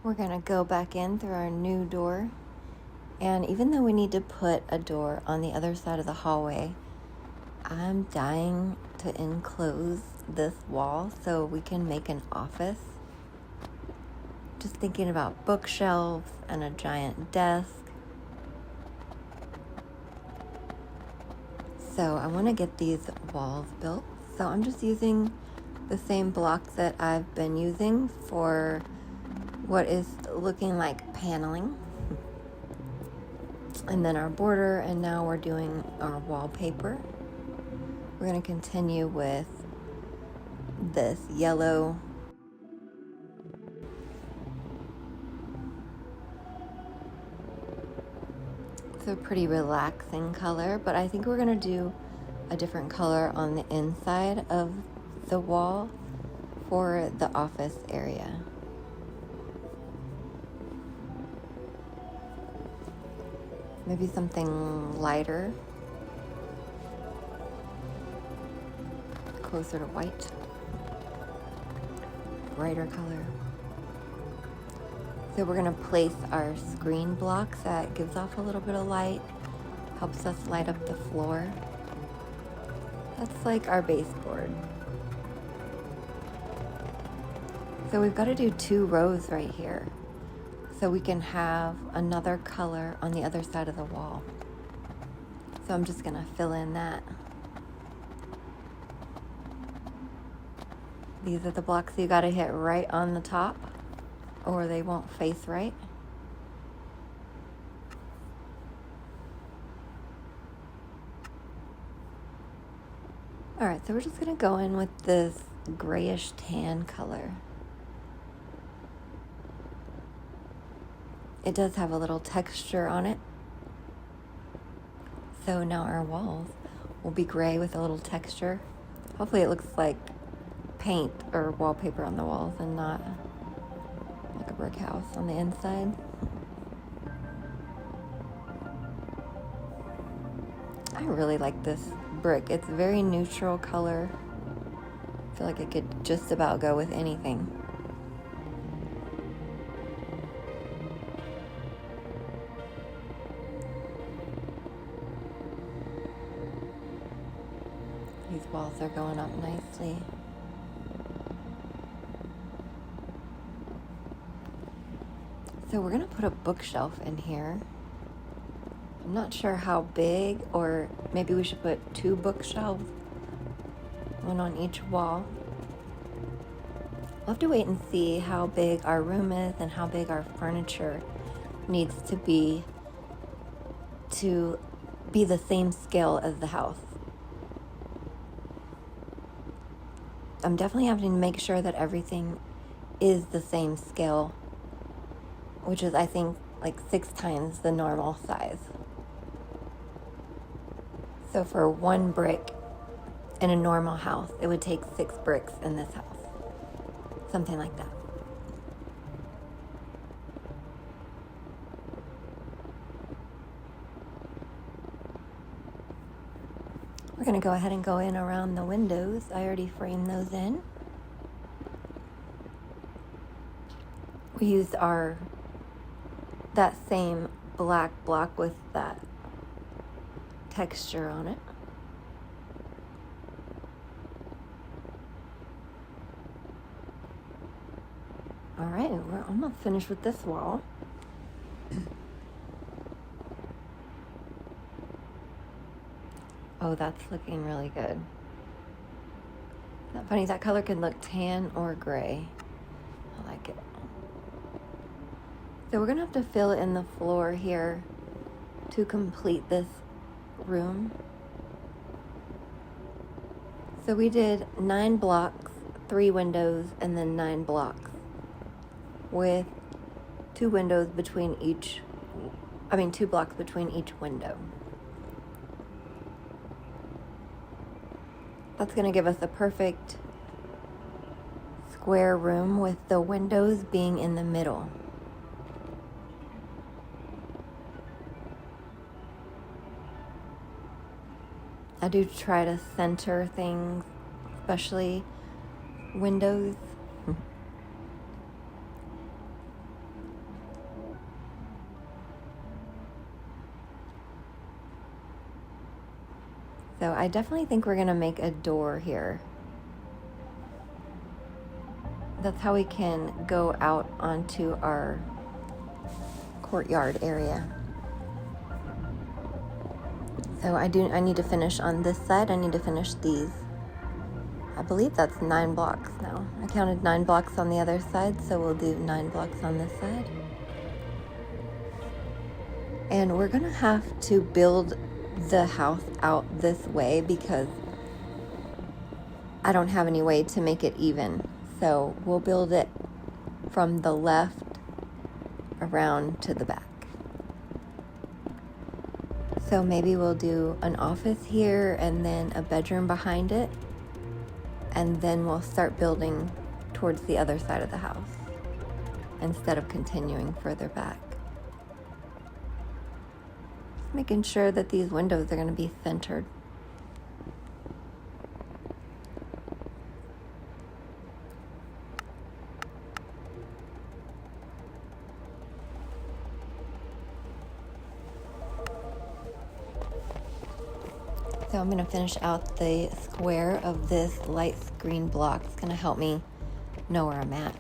We're gonna go back in through our new door. And even though we need to put a door on the other side of the hallway, I'm dying to enclose this wall so we can make an office. Just thinking about bookshelves and a giant desk. So I want to get these walls built. So I'm just using the same block that I've been using for what is looking like paneling. And then our border, and now we're doing our wallpaper. We're going to continue with this yellow. It's a pretty relaxing color, but I think we're going to do a different color on the inside of the wall for the office area. Maybe something lighter, closer to white, brighter color. So we're going to place our screen blocks that gives off a little bit of light, helps us light up the floor. That's like our baseboard. So we've got to do 2 rows right here so we can have another color on the other side of the wall. So I'm just going to fill in that. These are the blocks you got to hit right on the top or they won't face right. All right, so we're just going to go in with this grayish tan color. It does have a little texture on it. So now our walls will be gray with a little texture. Hopefully it looks like paint or wallpaper on the walls and not like a brick house on the inside. I really like this brick. It's a very neutral color. I feel like it could just about go with anything. These walls are going up nicely. So we're going to put a bookshelf in here. I'm not sure how big, or maybe we should put 2 bookshelves, one on each wall. We'll have to wait and see how big our room is and how big our furniture needs to be the same scale as the house. I'm definitely having to make sure that everything is the same scale, which is, I think, like 6 times the normal size. So for 1 brick in a normal house, it would take 6 bricks in this house. Something like that. We're going to go ahead and go in around the windows. I already framed those in. We used that same black block with that texture on it. All right, we're almost finished with this wall. Oh, that's looking really good. Isn't that funny? That color can look tan or gray. I like it. So we're going to have to fill in the floor here to complete this room. So we did 9 blocks, 3 windows, and then 9 blocks with 2 windows between each, 2 blocks between each window. That's going to give us a perfect square room with the windows being in the middle. I do try to center things, especially windows. So I definitely think we're gonna make a door here. That's how we can go out onto our courtyard area. So I need to finish on this side. I need to finish these. I believe that's 9 blocks now. I counted 9 blocks on the other side, so we'll do 9 blocks on this side. And we're gonna have to build the house out this way because I don't have any way to make it even. So we'll build it from the left around to the back. So maybe we'll do an office here and then a bedroom behind it. And then we'll start building towards the other side of the house instead of continuing further back. Just making sure that these windows are going to be centered. So I'm going to finish out the square of this light green block. It's going to help me know where I'm at.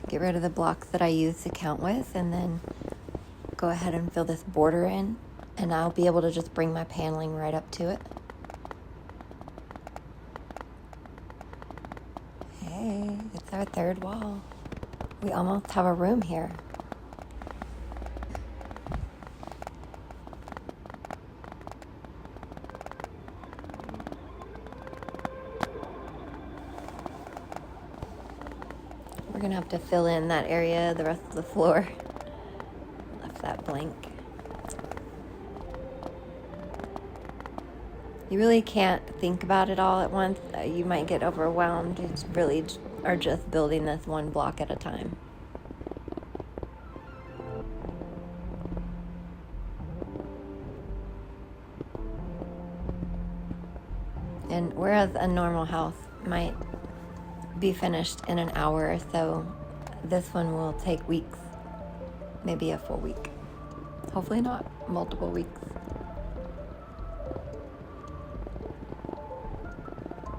Get rid of the blocks that I use to count with, and then go ahead and fill this border in, and I'll be able to just bring my paneling right up to it. Hey, it's our third wall. We almost have a room here. We're gonna have to fill in that area, the rest of the floor. Left that blank. You really can't think about it all at once. You might get overwhelmed. You really are just building this one block at a time. And whereas a normal house might be finished in an hour or so, this one will take weeks, maybe a full week. Hopefully not multiple weeks.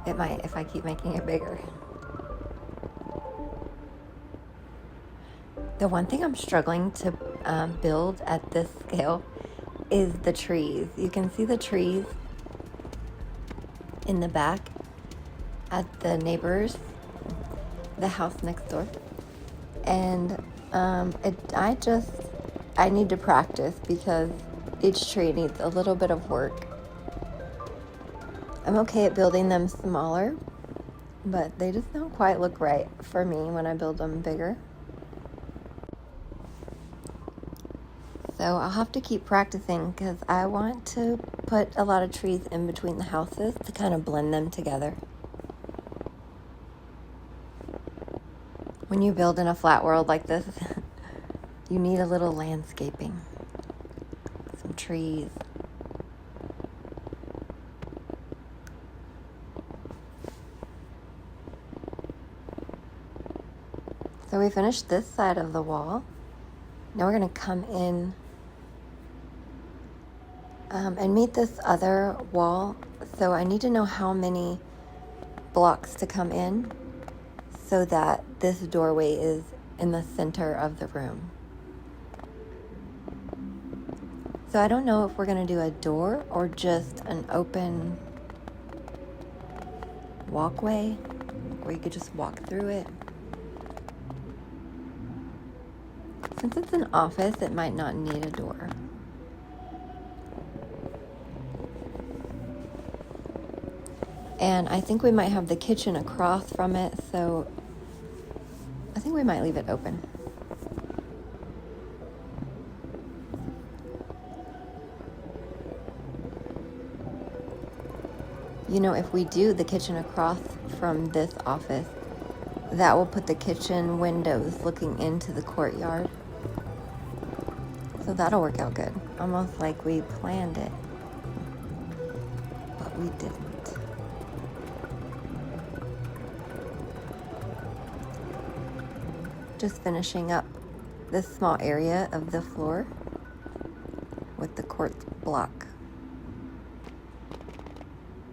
It might if I keep making it bigger. The one thing I'm struggling to build at this scale is the trees. You can see the trees in the back at the neighbors, the house next door. And I need to practice because each tree needs a little bit of work. I'm okay at building them smaller, but they just don't quite look right for me when I build them bigger. So I'll have to keep practicing because I want to put a lot of trees in between the houses to kind of blend them together. When you build in a flat world like this, you need a little landscaping, some trees. So we finished this side of the wall. Now we're going to come in and meet this other wall. So I need to know how many blocks to come in so that this doorway is in the center of the room. So I don't know if we're going to do a door or just an open walkway where you could just walk through it. Since it's an office, it might not need a door. And I think we might have the kitchen across from it, so I think we might leave it open. You know, if we do the kitchen across from this office, that will put the kitchen windows looking into the courtyard. So that'll work out good. Almost like we planned it, but we didn't. Just finishing up this small area of the floor. with the quartz block.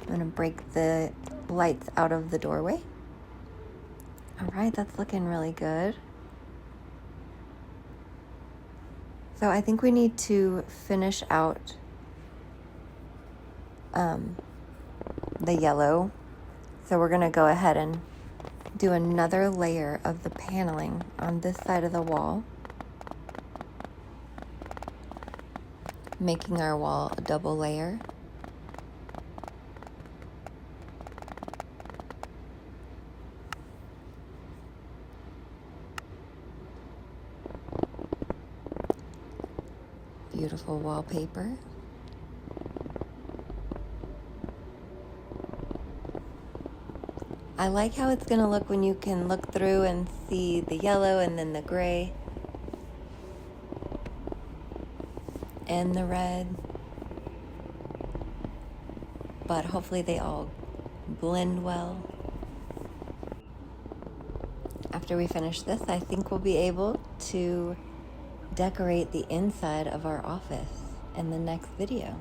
I'm gonna break the lights out of the doorway. All right, that's looking really good. So I think we need to finish out the yellow. So we're gonna go ahead and do another layer of the paneling on this side of the wall, making our wall a double layer. Beautiful wallpaper. I like how it's going to look when you can look through and see the yellow and then the gray and the red. But hopefully they all blend well. After we finish this, I think we'll be able to decorate the inside of our office in the next video.